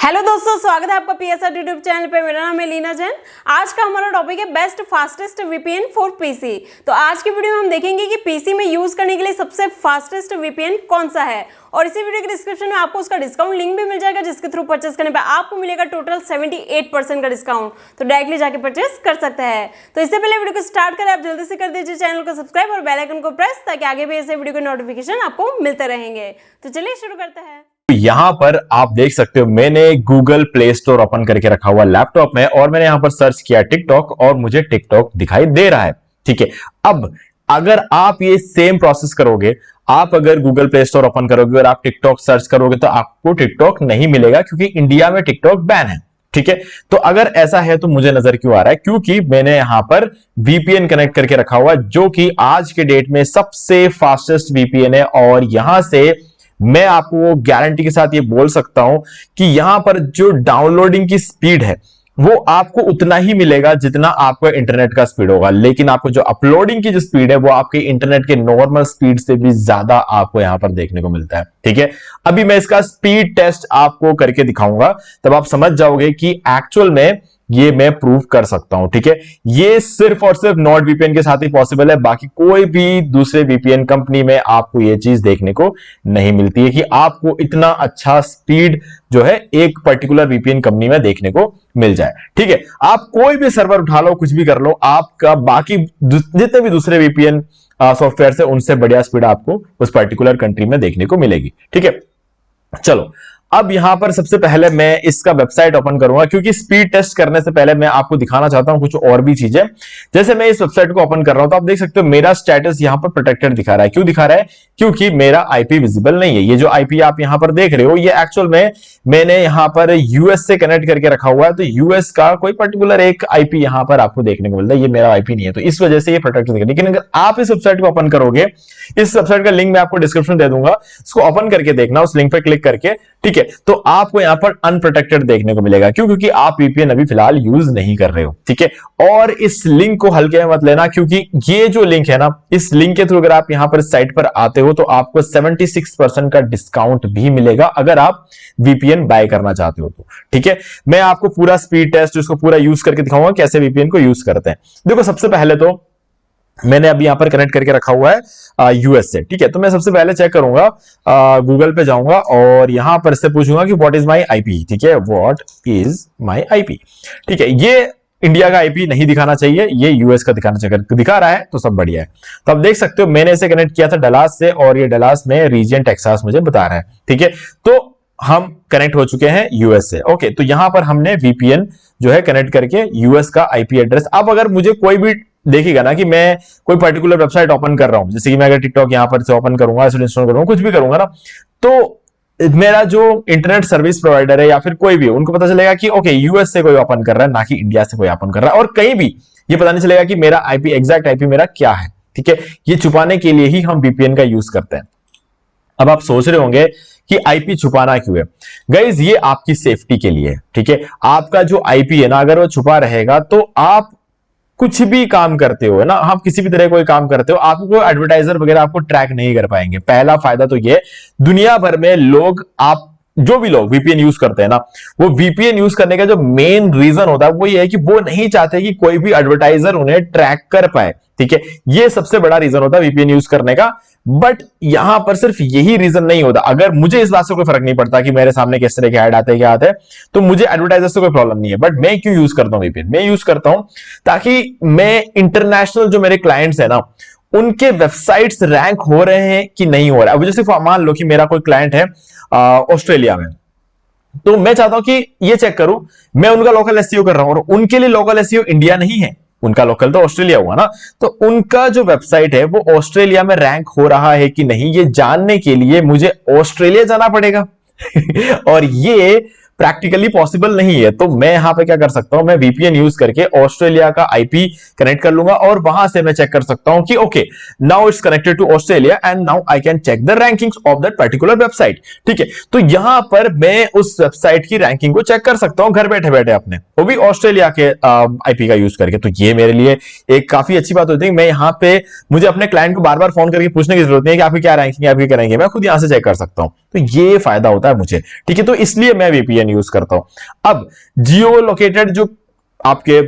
Hello दोस्तों, स्वागत है आपका पीएसआर यूट्यूब चैनल पे। मेरा नाम है लीना जैन। आज का हमारा टॉपिक है best fastest VPN for PC. तो आज की वीडियो में हम देखेंगे कि पीसी में यूज करने के लिए सबसे फास्टेस्ट वीपीएन कौन सा है, और इसी वीडियो के डिस्क्रिप्शन में आपको उसका डिस्काउंट लिंक भी मिल जाएगा, जिसके थ्रू परचेस करने पर आपको मिलेगा टोटल 78% का डिस्काउंट। तो डायरेक्टली जाके परचेस कर सकते हैं। तो इससे पहले वीडियो को स्टार्ट करें, आप जल्दी से कर दीजिए चैनल को सब्सक्राइब और बेल आइकन को प्रेस, ताकि आगे भी ऐसे वीडियो के नोटिफिकेशन आपको मिलते रहेंगे। तो चलिए शुरू करते हैं। यहां पर आप देख सकते हो मैंने गूगल प्ले स्टोर ओपन करके रखा हुआ लैपटॉप में, और मैंने यहां पर सर्च किया टिकटॉक, और मुझे टिकटॉक दिखाई दे रहा है। ठीक है, अब अगर आप ये सेम प्रोसेस करोगे, आप अगर गूगल प्ले स्टोर ओपन करोगे और आप टिकटॉक सर्च करोगे, तो आपको टिकटॉक नहीं मिलेगा, क्योंकि इंडिया में टिकटॉक बैन है। ठीक है, तो अगर ऐसा है तो मुझे नजर क्यों आ रहा है? क्योंकि मैंने यहां पर वीपीएन कनेक्ट करके रखा हुआ, जो कि आज के डेट में सबसे फास्टेस्ट वीपीएन है। और यहां से मैं आपको गारंटी के साथ ये बोल सकता हूं कि यहां पर जो डाउनलोडिंग की स्पीड है वो आपको उतना ही मिलेगा जितना आपका इंटरनेट का स्पीड होगा, लेकिन आपको जो अपलोडिंग की जो स्पीड है वो आपके इंटरनेट के नॉर्मल स्पीड से भी ज्यादा आपको यहां पर देखने को मिलता है। ठीक है, अभी मैं इसका स्पीड टेस्ट आपको करके दिखाऊंगा, तब आप समझ जाओगे कि एक्चुअल में ये मैं प्रूव कर सकता हूं। ठीक है, ये सिर्फ और सिर्फ नॉर्ड वीपीएन के साथ ही पॉसिबल है, बाकी कोई भी दूसरे वीपीएन कंपनी में आपको ये चीज देखने को नहीं मिलती है कि आपको इतना अच्छा स्पीड जो है एक पर्टिकुलर वीपीएन कंपनी में देखने को मिल जाए। ठीक है, आप कोई भी सर्वर उठा लो, कुछ भी कर लो, आपका बाकी जितने भी दूसरे वीपीएन सॉफ्टवेयर से उनसे बढ़िया स्पीड आपको उस पर्टिकुलर कंट्री में देखने को मिलेगी। ठीक है, चलो अब यहां पर सबसे पहले मैं इसका वेबसाइट ओपन करूंगा, क्योंकि स्पीड टेस्ट करने से पहले मैं आपको दिखाना चाहता हूं कुछ और भी चीजें। जैसे मैं इस वेबसाइट को ओपन कर रहा हूं, तो आप देख सकते हो मेरा स्टेटस यहां पर प्रोटेक्टेड दिखा रहा है। क्यों दिखा रहा है? क्योंकि मेरा आईपी विजिबल नहीं है। ये जो आईपी आप यहां पर देख रहे हो, ये एक्चुअल में मैंने यहां पर यूएस से कनेक्ट करके रखा हुआ है, तो यूएस का कोई पर्टिकुलर एक आईपी यहां पर आपको देखने को मिलता है। ये मेरा आईपी नहीं है, तो इस वजह से ये प्रोटेक्टेड दिखा। लेकिन अगर आप इस वेबसाइट को ओपन करोगे, इस वेबसाइट का लिंक मैं आपको डिस्क्रिप्शन दे दूंगा, इसको ओपन करके देखना, उस लिंक पर क्लिक करके। ठीक है, तो आपको यहां पर अनप्रोटेक्टेड देखने को मिलेगा। क्यों? क्योंकि आप वीपीएन अभी फिलहाल यूज नहीं कर रहे हो। ठीक है, और इस लिंक को हल्के में मत लेना, क्योंकि ये जो लिंक है ना, इस लिंक के थ्रू अगर आप यहां पर साइट पर आते हो तो आपको 76% का डिस्काउंट भी मिलेगा, अगर आप वीपीएन बाय करना चाहते हो तो। ठीक है, मैं आपको पूरा स्पीड टेस्ट उसको पूरा यूज करके दिखाऊंगा कैसे वीपीएन को यूज करते हैं। देखो, सबसे पहले तो मैंने अभी यहां पर कनेक्ट करके रखा हुआ है यूएस से। ठीक है, तो मैं सबसे पहले चेक करूंगा, गूगल पे जाऊंगा और यहां पर से पूछूंगा कि व्हाट इज माय आईपी। ठीक है, व्हाट इज माय आईपी। ठीक है, ये इंडिया का आईपी नहीं दिखाना चाहिए, ये यूएस का दिखाना चाहिए। दिखा रहा है तो सब बढ़िया है। तो आप देख सकते हो मैंने इसे कनेक्ट किया था डलास से, और ये डलास में रीजन टेक्सास मुझे बता रहा है। ठीक है, तो हम कनेक्ट हो चुके हैं यूएस से। ओके, तो यहां पर हमने वीपीएन जो है कनेक्ट करके यूएस का आईपी एड्रेस। अब अगर मुझे कोई भी देखिएगा ना कि मैं कोई पर्टिकुलर वेबसाइट ओपन कर रहा हूं, जैसे कि मैं अगर टिकटॉक यहां पर से ओपन करूंगा, इंस्टॉल करूंगा, कुछ भी करूंगा ना, तो मेरा जो इंटरनेट सर्विस प्रोवाइडर है या फिर कोई भी, उनको पता चलेगा कि ओके यूएस से कोई ओपन कर रहा है, ना कि इंडिया से कोई ओपन कर रहा है। और कहीं भी ये पता नहीं चलेगा कि मेरा आईपी, एग्जैक्ट आईपी मेरा क्या है। ठीक है, ये छुपाने के लिए ही हम वीपीएन का यूज करते हैं। अब आप सोच रहे होंगे कि आईपी छुपाना क्यों है? गाइज, ये आपकी सेफ्टी के लिए है। ठीक है, आपका जो आईपी है ना, अगर वो छुपा रहेगा तो आप कुछ भी काम करते हो ना, आप किसी भी तरह कोई काम करते हो, आपको एडवर्टाइजर वगैरह आपको ट्रैक नहीं कर पाएंगे। पहला फायदा तो ये, दुनिया भर में लोग, आप जो भी लोग वीपीएन यूज करते हैं ना, वो वीपीएन यूज करने का जो मेन रीजन होता है वो ये है कि वो नहीं चाहते कि कोई भी एडवर्टाइजर उन्हें ट्रैक कर पाए। ठीक है, ये सबसे बड़ा रीजन होता है वीपीएन यूज करने का। बट यहां पर सिर्फ यही रीजन नहीं होता। अगर मुझे इस बात से कोई फर्क नहीं पड़ता कि मेरे सामने किस तरह के ऐड आते हैं, क्या आते हैं, तो मुझे एडवर्टाइजर से कोई प्रॉब्लम नहीं है। बट मैं क्यों यूज करता हूं वीपीएन? मैं यूज करता हूं ताकि मैं इंटरनेशनल जो मेरे क्लाइंट्स है ना, उनके वेबसाइट्स रैंक हो रहे हैं कि नहीं हो रहा है। जैसे मान लो कि मेरा कोई क्लाइंट है ऑस्ट्रेलिया में, तो मैं चाहता हूं कि ये चेक करूं, मैं उनका लोकल एसईओ कर रहा हूं, और उनके लिए लोकल एसईओ इंडिया नहीं है, उनका लोकल तो ऑस्ट्रेलिया हुआ ना, तो उनका जो वेबसाइट है वो ऑस्ट्रेलिया में रैंक हो रहा है कि नहीं, ये जानने के लिए मुझे ऑस्ट्रेलिया जाना पड़ेगा। और ये प्रैक्टिकली पॉसिबल नहीं है। तो मैं यहां पे क्या कर सकता हूं, मैं वीपीएन यूज करके ऑस्ट्रेलिया का आईपी कनेक्ट कर लूंगा, और वहां से मैं चेक कर सकता हूं कि okay now it's connected to Australia and now I can check the rankings of that particular website. ठीक है, तो यहां पर मैं उस वेबसाइट की रैंकिंग को चेक कर सकता हूं घर बैठे बैठे अपने, वो भी ऑस्ट्रेलिया के आईपी का यूज करके। तो ये मेरे लिए एक काफी अच्छी बात होती है। मैं यहां पे, मुझे अपने क्लाइंट को बार बार फोन करके पूछने की जरूरत नहीं है कि आपकी क्या रैंकिंग है, आपकी करेंगे, मैं खुद यहां से चेक कर सकता हूं। तो ये फायदा होता है मुझे। ठीक है, तो इसलिए मैं वीपीएन VPN यूज करता हूं। अब जियो लोकेटेड जो आपके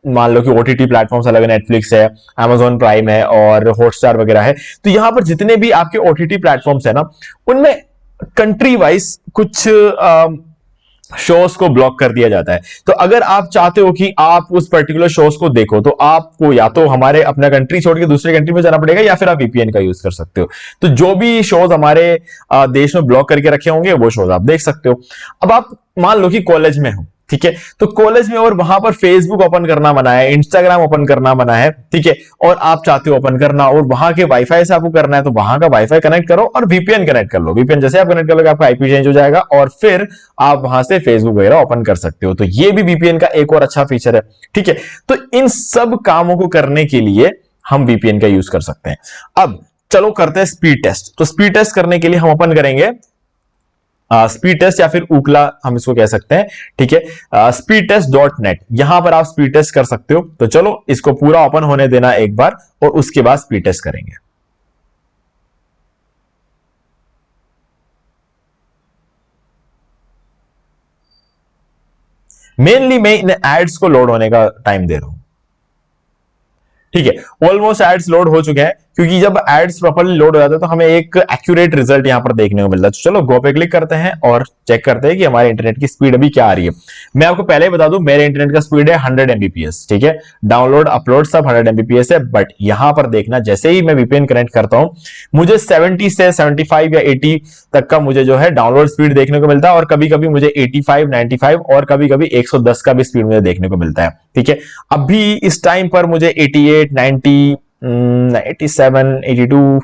मान लो कि OTT प्लेटफॉर्म्स अलग है, नेटफ्लिक्स है, Amazon प्राइम है और हॉटस्टार वगैरह है, तो यहां पर जितने भी आपके OTT प्लेटफॉर्म्स है ना, उनमें कंट्री वाइज कुछ शोज को ब्लॉक कर दिया जाता है। तो अगर आप चाहते हो कि आप उस पर्टिकुलर शोज को देखो, तो आपको या तो हमारे अपना कंट्री छोड़ के दूसरे कंट्री में जाना पड़ेगा, या फिर आप VPN का यूज कर सकते हो। तो जो भी शोज हमारे देश में ब्लॉक करके रखे होंगे वो शोज आप देख सकते हो। अब आप मान लो कि कॉलेज में हो, ठीक है, तो कॉलेज में और वहां पर फेसबुक ओपन करना मना है, इंस्टाग्राम ओपन करना मना है, ठीक है, और आप चाहते हो ओपन करना और वहां के वाईफाई से आपको करना है, तो वहां का वाईफाई कनेक्ट करो और VPN कनेक्ट कर लो। VPN जैसे आप कनेक्ट करोगे आपका IP चेंज हो जाएगा और फिर आप वहां से फेसबुक वगैरह ओपन कर सकते हो। तो ये भी VPN का एक और अच्छा फीचर है, ठीक है। तो इन सब कामों को करने के लिए हम VPN का यूज कर सकते हैं। अब चलो करते हैं स्पीड टेस्ट। तो स्पीड टेस्ट करने के लिए हम ओपन करेंगे स्पीड टेस्ट या फिर ऊकला हम इसको कह सकते हैं, ठीक है, speedtest.net। यहां पर आप स्पीड टेस्ट कर सकते हो। तो चलो इसको पूरा ओपन होने देना एक बार और उसके बाद स्पीड टेस्ट करेंगे। मेनली मैं इन एड्स को लोड होने का टाइम दे रहा हूं, ठीक है। ऑलमोस्ट एड्स लोड हो चुके हैं, क्योंकि जब एड्स प्रॉपर्ली लोड हो जाते हैं तो हमें एक एक्यूरेट रिजल्ट यहां पर देखने को मिलता है। तो चलो गो पे क्लिक करते हैं और चेक करते हैं कि हमारे इंटरनेट की स्पीड अभी क्या आ रही है। मैं आपको पहले ही बता दूं, मेरे इंटरनेट का स्पीड है 100 Mbps, ठीक है। डाउनलोड अपलोड सब 100 Mbps है, बट यहां पर देखना, जैसे ही मैं VPN कनेक्ट करता हूं, मुझे 70 से 75 या 80 तक का मुझे जो है डाउनलोड स्पीड देखने को मिलता है, और कभी कभी मुझे 85, 95 और कभी कभी 110 का भी स्पीड मुझे देखने को मिलता है, ठीक है। अभी इस टाइम पर मुझे 88, 90, 87, 82,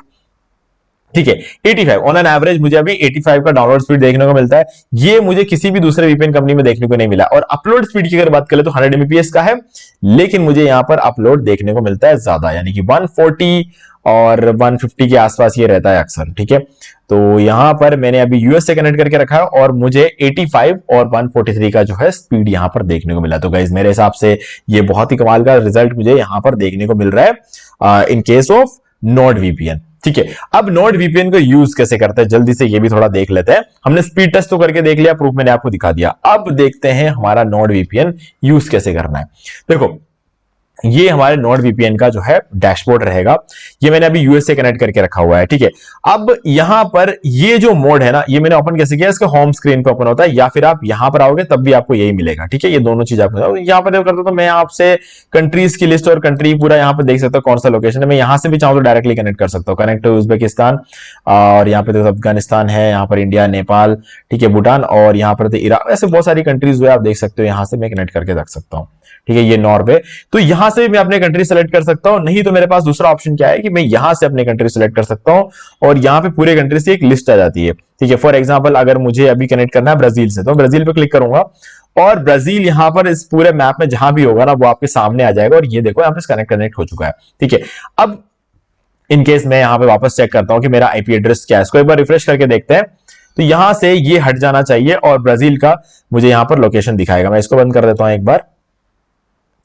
ठीक है, 85 ऑन एन एवरेज मुझे अभी 85 का डाउनलोड स्पीड देखने को मिलता है। ये मुझे किसी भी दूसरे VPN कंपनी में देखने को नहीं मिला। और अपलोड स्पीड की अगर बात करें तो 100 Mbps का है, लेकिन मुझे यहां पर अपलोड देखने को मिलता है ज्यादा, यानी कि 140 और 150 के आसपास ये रहता है अक्सर, ठीक है। तो यहां पर मैंने अभी यूएस से कनेक्ट करके रखा है और मुझे 85 और 143 का जो है स्पीड यहां पर देखने को मिला। तो गाइस मेरे हिसाब से ये बहुत ही कमाल का रिजल्ट मुझे यहां पर देखने को मिल रहा है in case of Nord VPN, ठीक है। अब नॉर्ड VPN को यूज कैसे करते हैं, जल्दी से ये भी थोड़ा देख लेते हैं। हमने स्पीड टेस्ट तो करके देख लिया, प्रूफ मैंने आपको दिखा दिया। अब देखते हैं हमारा नॉर्ड VPN यूज कैसे करना है। देखो ये हमारे नॉर्ड VPN का जो है डैशबोर्ड रहेगा। ये मैंने अभी यूएस से कनेक्ट करके रखा हुआ है, ठीक है। अब यहां पर ये जो मोड है ना, ये मैंने ओपन कैसे किया, इसका होम स्क्रीन पे ओपन होता है, या फिर आप यहां पर आओगे तब भी आपको यही मिलेगा, ठीक है। ये दोनों चीज आपको यहां पर करता तो मैं आपसे कंट्रीज की लिस्ट और कंट्री पूरा यहां पर देख सकता हूं कौन सा लोकेशन है। मैं यहां से भी चाहूं तो डायरेक्टली कनेक्ट कर सकता हूं। कनेक्ट उज्बेकिस्तान, और यहाँ पे तो अफगानिस्तान है, यहाँ पर इंडिया, नेपाल, ठीक है, भूटान, और यहाँ पर तो ईरान। ऐसे बहुत सारी कंट्रीज जो है आप देख सकते हो, यहां से मैं कनेक्ट करके रख सकता हूं, ठीक है। ये नॉर्वे, तो यहां से मैं अपने कंट्री सेलेक्ट कर सकता हूं। नहीं तो मेरे पास दूसरा ऑप्शन क्या है कि मैं यहां से अपने कंट्री सेलेक्ट कर सकता हूं और यहां पे पूरे कंट्री से एक लिस्ट आ जाती है, ठीक है। फॉर एग्जांपल अगर मुझे अभी कनेक्ट करना है ब्राजील से, तो ब्राजील पे क्लिक करूंगा और ब्राजील यहां पर इस पूरे मैप में जहां भी होगा ना वो आपके सामने आ जाएगा। और ये देखो यहां पे कनेक्ट हो चुका है, ठीक है। अब इनकेस मैं यहां पे वापस चेक करता हूं कि मेरा IP एड्रेस क्या है, इसको एक बार रिफ्रेश करके देखते हैं। तो यहां से ये हट जाना चाहिए और ब्राजील का मुझे यहां पर लोकेशन दिखाएगा। मैं इसको बंद कर देता हूं एक बार,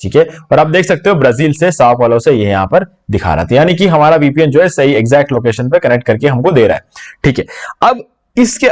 ठीक है। और आप देख सकते हो ब्राजील से, साओ पाउलो से ये यहां पर दिखा रहा था, यानी कि हमारा VPN जो है सही एग्जैक्ट लोकेशन पे कनेक्ट करके हमको दे रहा है, ठीक है। अब इसके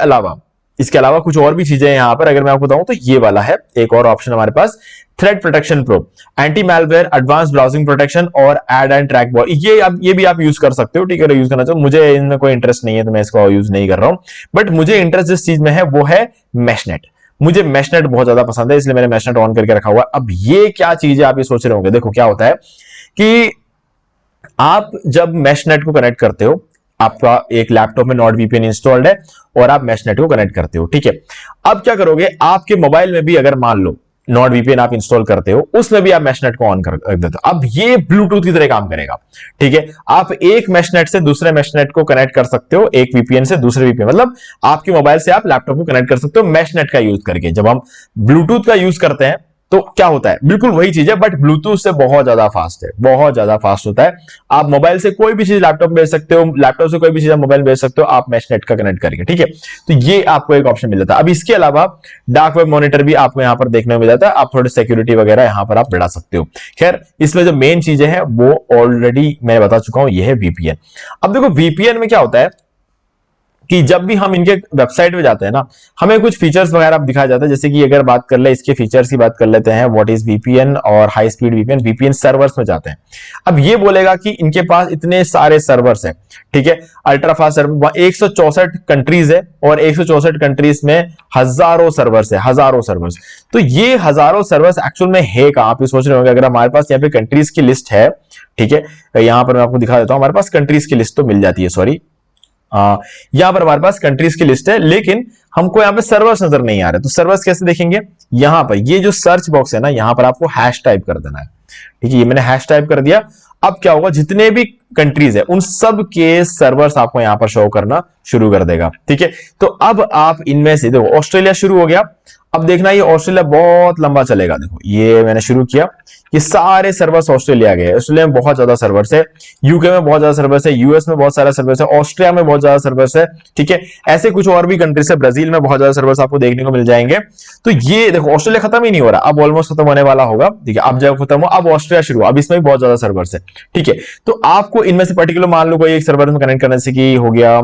अलावा कुछ और भी चीजें यहां पर अगर मैं आपको बताऊं तो ये वाला है एक और ऑप्शन हमारे पास, threat protection pro, anti malware, advance browsing protection और एड एंड ट्रैक बॉल। ये भी आप यूज कर सकते हो, ठीक है। यूज करना चाहो, मुझे इनमें कोई इंटरेस्ट नहीं है तो मैं इसको यूज नहीं कर रहा हूं। बट मुझे इंटरेस्ट जिस चीज में है वो है मैशनेट। मुझे मैशनेट बहुत ज्यादा पसंद है, इसलिए मैंने मैशनेट ऑन करके रखा हुआ है। अब ये क्या चीज है आप ये सोच रहे होंगे। देखो क्या होता है कि आप जब मैशनेट को कनेक्ट करते हो, आपका एक लैपटॉप में नॉर्ड VPN इंस्टॉल्ड है और आप मैशनेट को कनेक्ट करते हो, ठीक है। अब क्या करोगे, आपके मोबाइल में भी अगर मान लो नॉर्ड VPN आप इंस्टॉल करते हो, उसमें भी आप मैशनेट को ऑन कर देते हो। अब ये ब्लूटूथ की तरह काम करेगा, ठीक है। आप एक मैशनेट से दूसरे मैशनेट को कनेक्ट कर सकते हो, एक VPN से दूसरे VPN, मतलब आपके मोबाइल से आप लैपटॉप को कनेक्ट कर सकते हो मैशनेट का यूज करके। जब हम ब्लूटूथ का यूज करते हैं तो क्या होता है, बिल्कुल वही चीज है, बट ब्लूटूथ से बहुत ज्यादा फास्ट है, बहुत ज्यादा फास्ट होता है। आप मोबाइल से कोई भी चीज लैपटॉप में भेज सकते हो, लैपटॉप से कोई भी चीज आप मोबाइल में भेज सकते हो, आप मैशनेट का कनेक्ट करके, ठीक है। तो ये आपको एक ऑप्शन मिल जाता है। अब इसके अलावा डार्क वेब मॉनिटर भी आपको यहां पर देखने को मिल जाता है, आप थोड़ी सिक्योरिटी वगैरह यहां पर आप बढ़ा सकते हो। खैर इसमें जो मेन चीजें हैं वो ऑलरेडी मैं बता चुका हूं, ये है VPN। अब देखो VPN में क्या होता है कि जब भी हम इनके वेबसाइट पे जाते हैं ना, हमें कुछ फीचर्स वगैरह दिखाया जाता है। जैसे कि अगर बात कर ले इसके फीचर्स की बात कर लेते हैं, व्हाट इज वीपीएन और high speed VPN, VPN servers में जाते हैं। अब ये बोलेगा कि इनके पास इतने सारे सर्वर्स हैं, ठीक है, अल्ट्रा फास्ट सर्वर 164 कंट्रीज है और 164 कंट्रीज में हजारों सर्वर्स है, हजारों सर्वर्स। तो ये हजारों सर्वर्स एक्चुअल में है कहां? आप सोच रहे होंगे, अगर हमारे पास यहाँ पे कंट्रीज की लिस्ट है, ठीक है, यहां पर मैं आपको दिखा देता हूं, हमारे पास कंट्रीज की लिस्ट तो मिल जाती है, सॉरी, यहां पर हमारे पास कंट्रीज की लिस्ट है, लेकिन हमको यहां पे सर्वर्स नजर नहीं आ रहे। तो सर्वर्स कैसे देखेंगे? यहां पर ये जो सर्च बॉक्स है ना, यहां पर आपको हैश टाइप कर देना है, ठीक है, ये मैंने हैश टाइप कर दिया। अब क्या होगा, जितने भी कंट्रीज है उन सब के सर्वर्स आपको यहां पर शो करना शुरू कर देगा, ठीक है। तो अब आप इनमें से देखो, ऑस्ट्रेलिया शुरू हो गया। अब देखना ये ऑस्ट्रेलिया बहुत लंबा चलेगा। देखो ये मैंने शुरू किया, ये सारे सर्वर्स ऑस्ट्रेलिया गए। ऑस्ट्रेलिया में बहुत ज्यादा सर्वर्स है, यूके में बहुत ज्यादा सर्वर्स है, यूएस में बहुत सारा सर्वर्स है, ऑस्ट्रिया में बहुत ज्यादा सर्वर्स है, ठीक है। ऐसे कुछ और भी कंट्रीज है, ब्राजील में बहुत ज्यादा सर्वर्स आपको देखने को मिल जाएंगे। तो ये देखो ऑस्ट्रेलिया खत्म ही नहीं हो रहा, अब ऑलमोस्ट खत्म होने वाला होगा, ठीक है। अब जब खत्म हो, अब ऑस्ट्रिया शुरू, अब इसमें भी बहुत ज्यादा सर्वर्स है, ठीक है। तो आपको इनमें से पर्टिकुलर मान लो कोई एक सर्वर में कनेक्ट करने से कि हो गया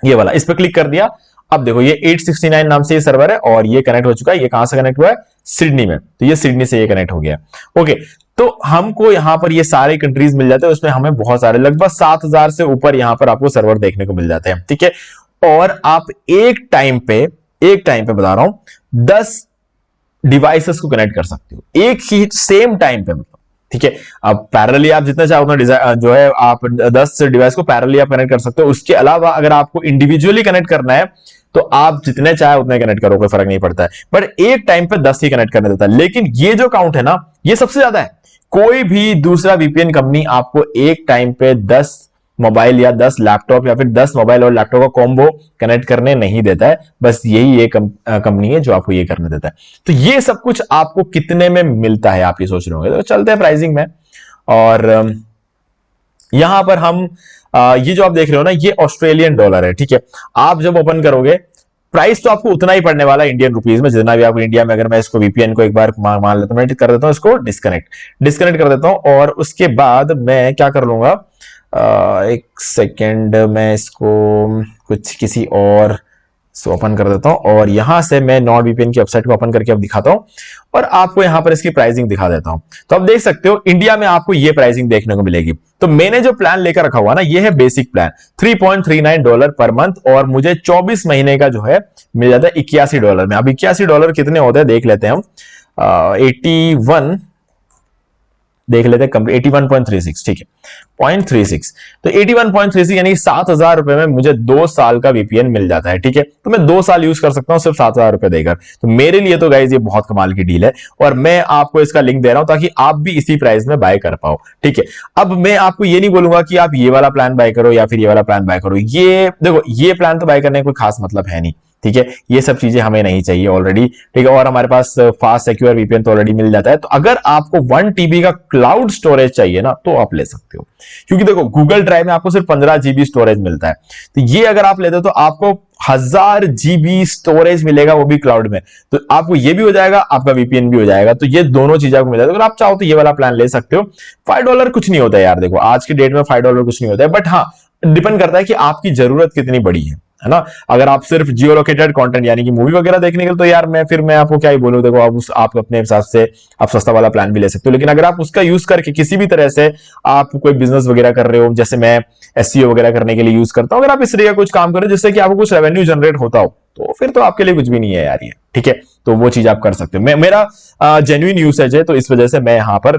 ये वाला, इस पर क्लिक कर दिया। अब देखो ये 869 नाम से ये सर्वर है और ये कनेक्ट हो चुका है। ये कहां से कनेक्ट हुआ है? सिडनी में। तो ये सिडनी से ये कनेक्ट हो गया, ओके। तो हमको यहां पर ये सारे कंट्रीज मिल जाते हैं, उसमें हमें बहुत सारे लगभग 7000 से ऊपर यहां पर आपको सर्वर देखने को मिल जाते हैं, ठीक है। और आप एक टाइम पे बता रहा हूं 10 डिवाइसेस को कनेक्ट कर सकते हो एक ही सेम टाइम पे, मतलब, ठीक है। अब पैरेलली आप जितना चाहो उतना जो है आप 10 डिवाइस को पैरेलली आप कनेक्ट कर सकते हो। उसके अलावा अगर आपको इंडिविजुअली कनेक्ट करना है तो आप जितने चाहे उतने कनेक्ट करो, कोई फर्क नहीं पड़ता है, बट एक टाइम पे 10 ही कनेक्ट करने देता है। लेकिन ये जो काउंट है ना, ये सबसे ज्यादा है। कोई भी दूसरा वीपीएन कंपनी आपको एक टाइम पे 10 मोबाइल या 10 लैपटॉप या फिर 10 मोबाइल और लैपटॉप का कॉम्बो कनेक्ट करने नहीं देता है। बस यही एक कंपनी है जो आपको ये करने देता है। तो ये सब कुछ आपको कितने में मिलता है, आप ये सोच रहे होंगे। तो चलते हैं प्राइसिंग में, और यहां पर हम ये जो आप देख रहे हो ना, ये ऑस्ट्रेलियन डॉलर है, ठीक है। आप जब ओपन करोगे, प्राइस तो आपको उतना ही पड़ने वाला है इंडियन रुपीज में, जितना भी आपको इंडिया में। अगर मैं इसको वीपीएन को एक बार मान लेता हूं, मैं कर देता हूं इसको डिस्कनेक्ट कर देता हूं, और उसके बाद मैं क्या कर लूंगा, एक सेकेंड, मैं इसको कुछ किसी और से ओपन कर देता हूं, और यहां से मैं नॉट वीपीएन की वेबसाइट को ओपन करके अब दिखाता हूं, और आपको यहां पर इसकी प्राइसिंग दिखा देता हूं। तो अब देख सकते हो इंडिया में आपको ये प्राइसिंग देखने को मिलेगी। तो मैंने जो प्लान लेकर रखा हुआ ना, ये है बेसिक प्लान, $3.39 पर मंथ, और मुझे 24 महीने का जो है मिल जाता है $81 में। अब $81 कितने होते हैं देख लेते हैं हम, 81 देख लेते हैं, 81.36, ठीक है, 0.36। तो 81.36 यानी 7,000 रुपए में मुझे 2 साल का वीपीएन मिल जाता है, ठीक है। तो मैं 2 साल यूज कर सकता हूं सिर्फ 7,000 रुपए देकर। तो मेरे लिए तो गाइज ये बहुत कमाल की डील है, और मैं आपको इसका लिंक दे रहा हूं ताकि आप भी इसी प्राइस में बाय कर पाओ, ठीक है। अब मैं आपको ये नहीं बोलूंगा कि आप ये वाला प्लान बाय करो या फिर ये वाला प्लान बाय करो। ये देखो, ये प्लान तो बाय करने का कोई खास मतलब है नहीं, ठीक है। ये सब चीजें हमें नहीं चाहिए ऑलरेडी, ठीक है। और हमारे पास फास्ट सिक्योर वीपीएन तो ऑलरेडी मिल जाता है। तो अगर आपको 1 TB का क्लाउड स्टोरेज चाहिए ना, तो आप ले सकते हो, क्योंकि देखो गूगल ड्राइव में आपको सिर्फ 15 GB स्टोरेज मिलता है। तो ये अगर आप लेते हो तो आपको 1000 GB स्टोरेज मिलेगा, वो भी क्लाउड में। तो आपको ये भी हो जाएगा, आपका वीपीएन भी हो जाएगा। तो ये दोनों चीजें आपको मिल जाएगी। अगर आप चाहो तो ये वाला प्लान ले सकते हो। $5 कुछ नहीं होता है यार, देखो आज की डेट में $5 कुछ नहीं होता है, बट हाँ डिपेंड करता है कि आपकी जरूरत कितनी बड़ी है ना। अगर आप सिर्फ जियो लोकेटेड कंटेंट यानी कि मूवी वगैरह देखने के लिए, तो यार मैं आपको क्या ही बोलूं, देखो आप अपने हिसाब से आप सस्ता वाला प्लान भी ले सकते हो। लेकिन अगर आप उसका यूज करके किसी भी तरह से आप कोई बिजनेस वगैरह कर रहे हो, जैसे मैं एसईओ वगैरह करने के लिए यूज करता हूं, अगर आप इस तरह का कुछ काम करो जिससे कि आपको कुछ रेवेन्यू जनरेट होता हो, तो फिर तो आपके लिए कुछ भी नहीं है यार ये, ठीक है। तो वो चीज आप कर सकते हो। मेरा जेन्युइन यूसेज है, तो इस वजह से मैं यहां पर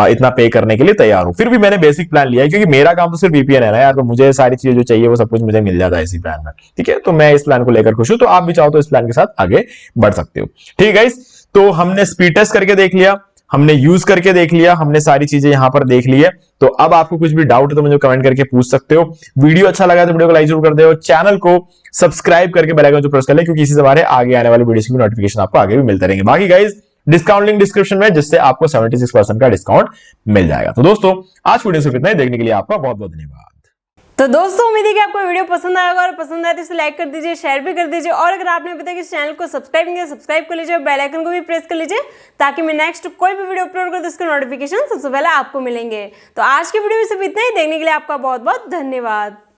इतना पे करने के लिए तैयार हूं। फिर भी मैंने बेसिक प्लान लिया है, क्योंकि मेरा काम तो सिर्फ वीपीएन है ना यार, तो मुझे सारी चीजें जो चाहिए वो सब कुछ मुझे मिल जाता है इसी प्लान में, ठीक है। तो मैं इस प्लान को लेकर खुश हूं। तो आप भी चाहो तो इस प्लान के साथ आगे बढ़ सकते हो, ठीक है गाइस। तो हमने स्पीड टेस्ट करके देख लिया, हमने यूज करके देख लिया, हमने सारी चीजें यहां पर देख ली है। तो अब आपको कुछ भी डाउट है तो मुझे कमेंट करके पूछ सकते हो। वीडियो अच्छा लगा तो वीडियो को लाइक जरूर कर दो, चैनल को सब्सक्राइब करके बेल आइकन जो प्रेस कर ले, क्योंकि इसी से हमारे आगे आने वाली वीडियोस की नोटिफिकेशन आपको आगे भी मिलते रहेंगे। बाकी गाइस डिस्काउंट लिंक डिस्क्रिप्शन में, जिससे आपको 76% का डिस्काउंट मिल जाएगा। तो दोस्तों आज वीडियो सिर्फ इतना ही, देखने के लिए आपका बहुत बहुत धन्यवाद। तो दोस्तों उम्मीद है कि आपको वीडियो पसंद आएगा, और पसंद आए तो इसे लाइक कर दीजिए, शेयर भी कर दीजिए, और अगर आपने अभी तक इस चैनल को सब्सक्राइब नहीं किया सब्सक्राइब कर लीजिए, बेल आइकन को भी प्रेस कर लीजिए, ताकि मैं नेक्स्ट कोई भी वीडियो अपलोड करूं तो उसके नोटिफिकेशन सबसे पहले आपको मिलेंगे। तो आज की वीडियो में सिर्फ इतना ही, देखने के लिए आपका बहुत बहुत धन्यवाद।